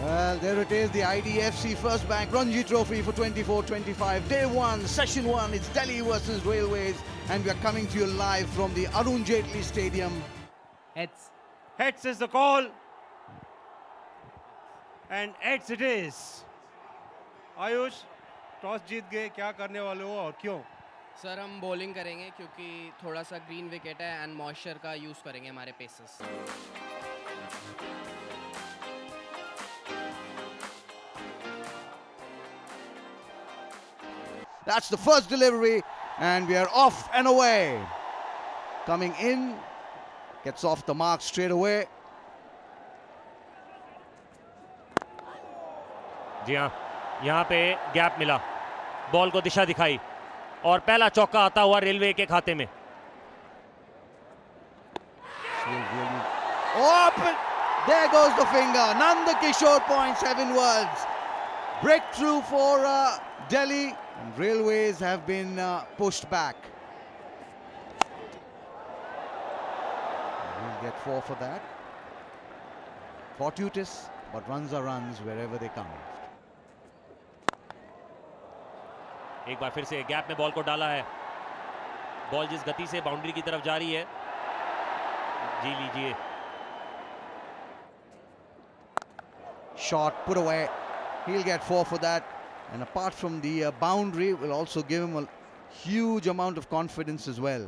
Well, there it is, the IDFC First Bank Ranji Trophy for 24-25. Day 1, Session 1, it's Delhi versus Railways, and we are coming to you live from the Arun Jaitley Stadium. Heads. Heads is the call. And heads it is. Ayush, toss जीत गए, क्या करने वाले हो और क्यों? Sir हम bowling करेंगे क्योंकि थोड़ा सा ग्रीन विकेट है एंड मॉइस्चर का यूज़ करेंगे हमारे pacers. That's the first delivery, and we are off and away. Coming in, gets off the mark straight away. जी हाँ, यहाँ पे गैप मिला, बॉल को दिशा दिखाई और पहला चौका आता हुआ रेलवे के खाते में. Open! There goes the finger. Nanda Kishore points heavenwards. Breakthrough for Delhi. And Railways have been pushed back. We'll get 4 for that. Fortuitous, but runs are runs wherever they come. एक बार फिर से gap में ball को डाला है. Ball जिस गति से बाउंड्री की तरफ जा रही है, जी लीजिए. Shot put away. He'll get 4 for that. And apart from the boundary, will also give him a huge amount of confidence as well.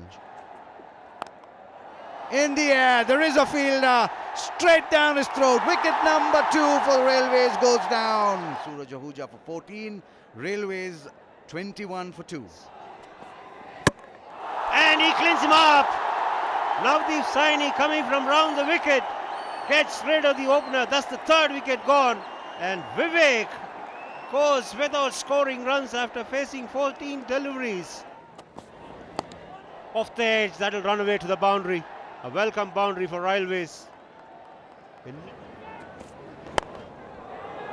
In the air, there is a fielder. Straight down his throat. Wicket number 2 for the Railways goes down. Suraj Ahuja for 14. Railways 21 for 2. And he cleans him up. Navdeep Saini coming from round the wicket gets rid of the opener. That's the 3rd wicket gone. And Vivek goes without scoring runs after facing 14 deliveries. Off the edge, that'll run away to the boundary. A welcome boundary for Railways.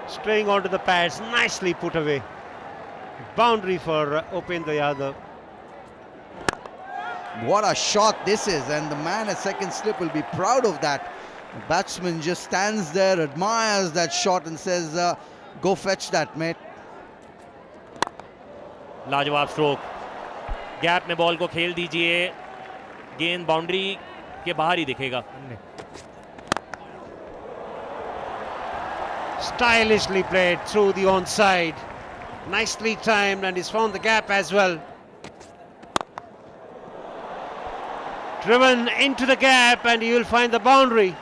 Straying onto the pads, nicely put away. Boundary for Upendra Yadav. What a shot this is, and the man at second slip will be proud of that. The batsman just stands there, admires that shot and says, go fetch that, mate. लाजवाब stroke. Gap में ball को खेल दीजिए, गेंद boundary के बाहर ही दिखेगा. Stylishly played through the onside. Nicely timed, and he's found the gap as well. Driven into the gap, and he will find the boundary.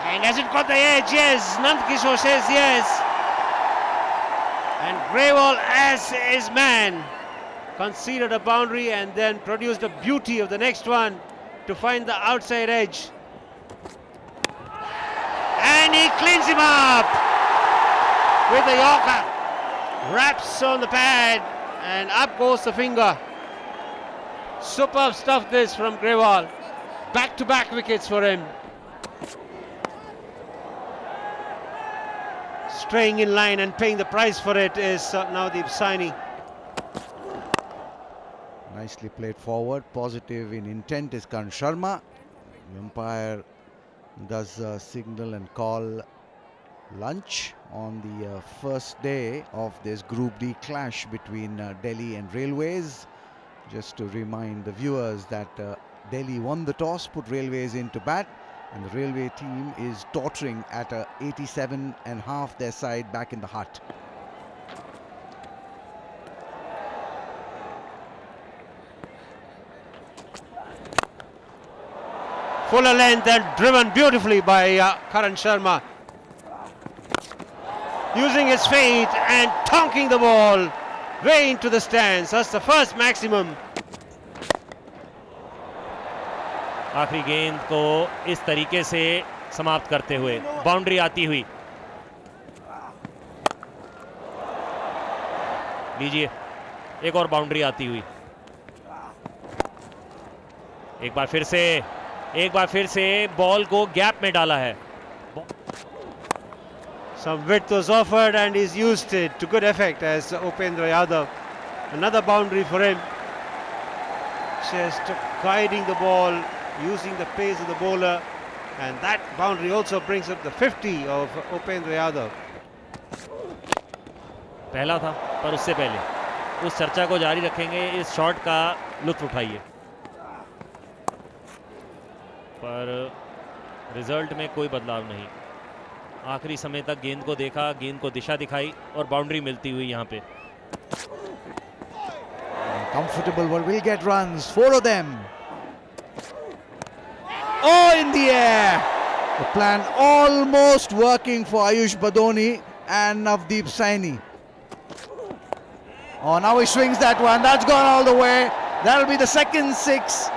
And has it got the edge? Yes. Nand Kishore says yes. And Grewal, as his man, conceded a boundary and then produced the beauty of the next one to find the outside edge. And he cleans him up with the Yorker. Wraps on the pad and up goes the finger. Superb stuff this from Grewal. Back-to-back wickets for him. Straying in line and paying the price for it is Navdeep Saini. Nicely played forward. Positive in intent is Karan Sharma. The umpire does signal and call lunch on the first day of this Group D clash between Delhi and Railways. Just to remind the viewers that Delhi won the toss, put Railways into bat, and the Railway team is tottering at 87.5, their side back in the hut. Fuller length and driven beautifully by Karan Sharma. Using his feet and tonking the ball way into the stands. That's the first maximum. आखिरी गेंद को इस तरीके से समाप्त करते हुए boundary आती हुई. लीजिए, एक और बाउंड्री आती हुई. एक बार फिर से बॉल को गैप में डाला है. Some width was offered and he's used it to good effect as Upendra Yadav. Another boundary for him. Just guiding the ball, using the pace of the bowler And that boundary also brings up the 50 of Upendra Yadav. पहला था, पर उससे पहले उस चर्चा को जारी रखेंगे, इस शॉट का लुत्फ उठाइए। पर रिजल्ट में कोई बदलाव नहीं। आखिरी समय तक गेंद को देखा, गेंद को दिशा दिखाई और बाउंड्री मिलती हुई यहाँ पे। Comfortable, but will get runs. 4 of them. Oh, in the air. The plan almost working for Ayush Badoni and Navdeep Saini. Oh, now he swings that one. That's gone all the way. That'll be the second 6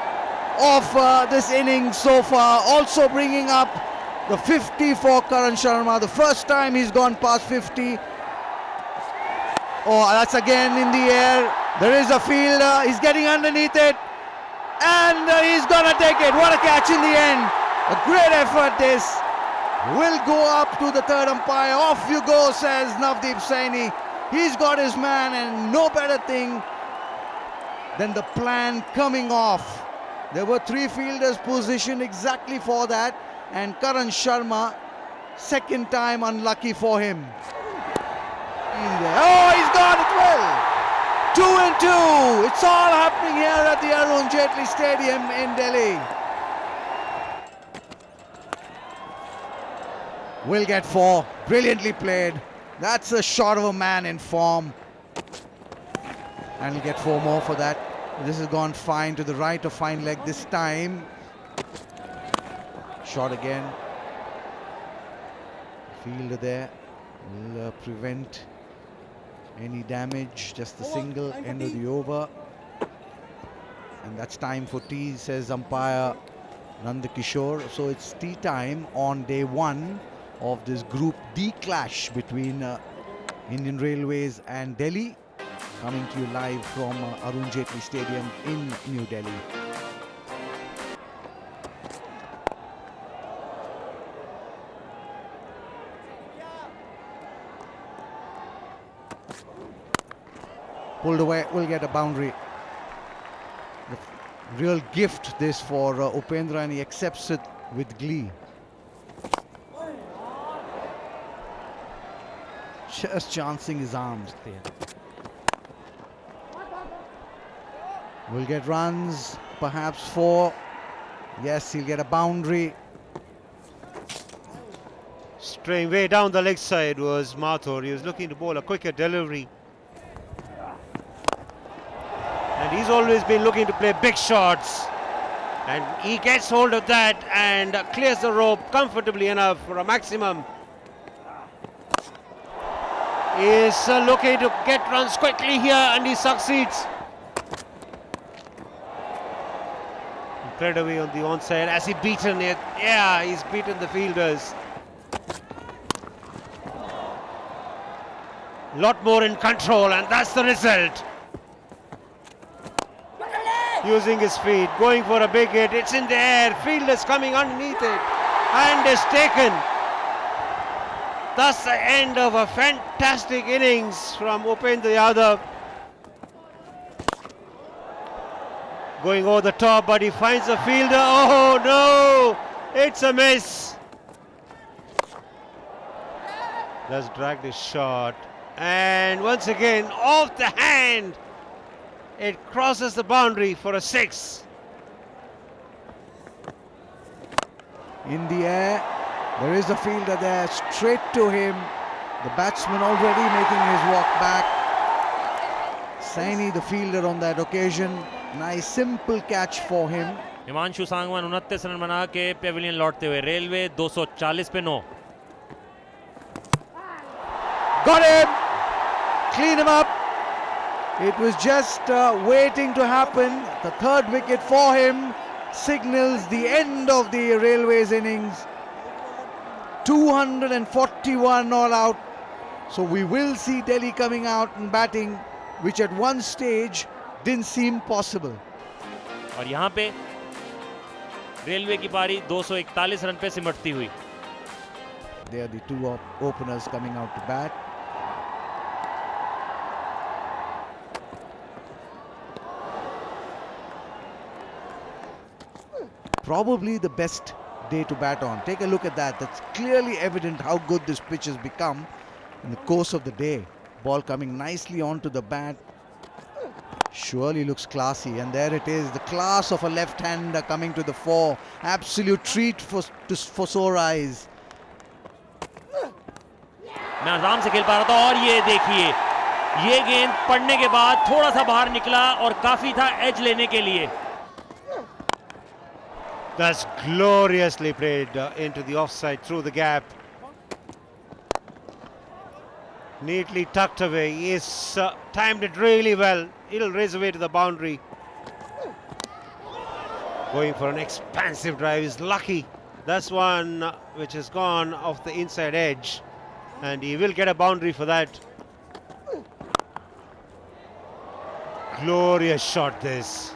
of this innings so far. Also bringing up the 50 for Karan Sharma. The first time he's gone past 50. Oh, that's again in the air. There is a fielder. He's getting underneath it. And he's going to take it. What a catch in the end. A great effort this. Will go up to the third umpire. Off you go, says Navdeep Saini. He's got his man, and no better thing than the plan coming off. There were 3 fielders positioned exactly for that, and Karan Sharma, second time unlucky for him. Oh, he's got it well. 2 and 2. It's all happening here at the Arun Jaitley Stadium in Delhi. Will get 4. Brilliantly played. That's a shot of a man in form. And he'll get 4 more for that. This has gone fine to the right of fine leg this time. Shot again. Fielder there will prevent any damage. Just the single end of the over. And that's time for tea, says umpire Nanda Kishore. So it's tea time on day 1 of this Group D clash between Indian Railways and Delhi. Coming to you live from Arun Jaitley Stadium in New Delhi. Pulled away, will get a boundary. The real gift this for Upendra, and he accepts it with glee. Just chancing his arms there. Will get runs, perhaps 4. Yes, he'll get a boundary. Straying way down the leg side was Mathur. He was looking to bowl a quicker delivery. And he's always been looking to play big shots. And he gets hold of that and clears the rope comfortably enough for a maximum. He is looking to get runs quickly here, and he succeeds. Played away on the onside. Has he beaten it? Yeah, he's beaten the fielders. Lot more in control, and that's the result. Using his feet, going for a big hit. It's in the air. Fielders coming underneath it, and is taken. That's the end of a fantastic innings from Upendra Yadav. Going over the top, but he finds the fielder. Oh no! It's a miss. Just dragged his shot. And once again, off the hand. It crosses the boundary for a 6. In the air, there is a fielder there, straight to him. The batsman already making his walk back. Saini, the fielder on that occasion. Nice simple catch for him. Himanshu Sangwan 29 run बना के Pavilion लौटते हुए। Railway 240 पे 9। Got him! Clean him up. It was just waiting to happen. The third wicket for him signals the end of the Railways innings. 241 all out. So we will see Delhi coming out and batting, which at one stage didn't seem possible. और यहाँ पे railway की पारी 241 run पे सिमटती हुई। They are the two openers coming out to bat. Probably the best day to bat on. Take a look at that. That's clearly evident how good this pitch has become in the course of the day. Ball coming nicely onto the bat. Surely looks classy, and there it is, the class of a left-hander coming to the fore. Absolute treat for sore eyes. मैं आराम से खेल पा रहा था और ये देखिए, ये गेंद पड़ने के बाद थोड़ा सा बाहर निकला और काफी था एज लेने के लिए. That's gloriously played into the offside through the gap. Neatly tucked away. He's timed it really well. It'll race away to the boundary. Going for an expansive drive is lucky. That's one which has gone off the inside edge, and he will get a boundary for that. Glorious shot this.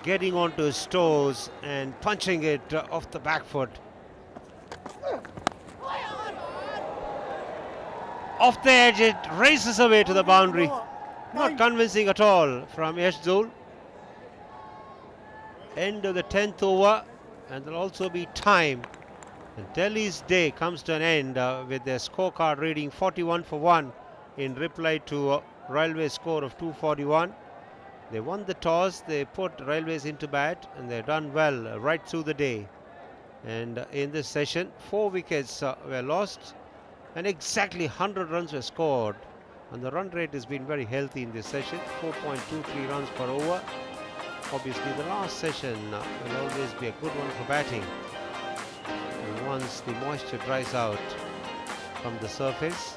Getting onto his toes and punching it off the back foot. Off the edge, it races away to the boundary. Not convincing at all from Yashdul. End of the 10th over, and there'll also be time. And Delhi's day comes to an end with their scorecard reading 41 for 1 in reply to Railway's score of 241. They won the toss, they put Railways into bat, and they've done well right through the day. And in this session, 4 wickets were lost, and exactly 100 runs were scored. And the run rate has been very healthy in this session, 4.23 runs per over. Obviously, the last session will always be a good one for batting. And once the moisture dries out from the surface,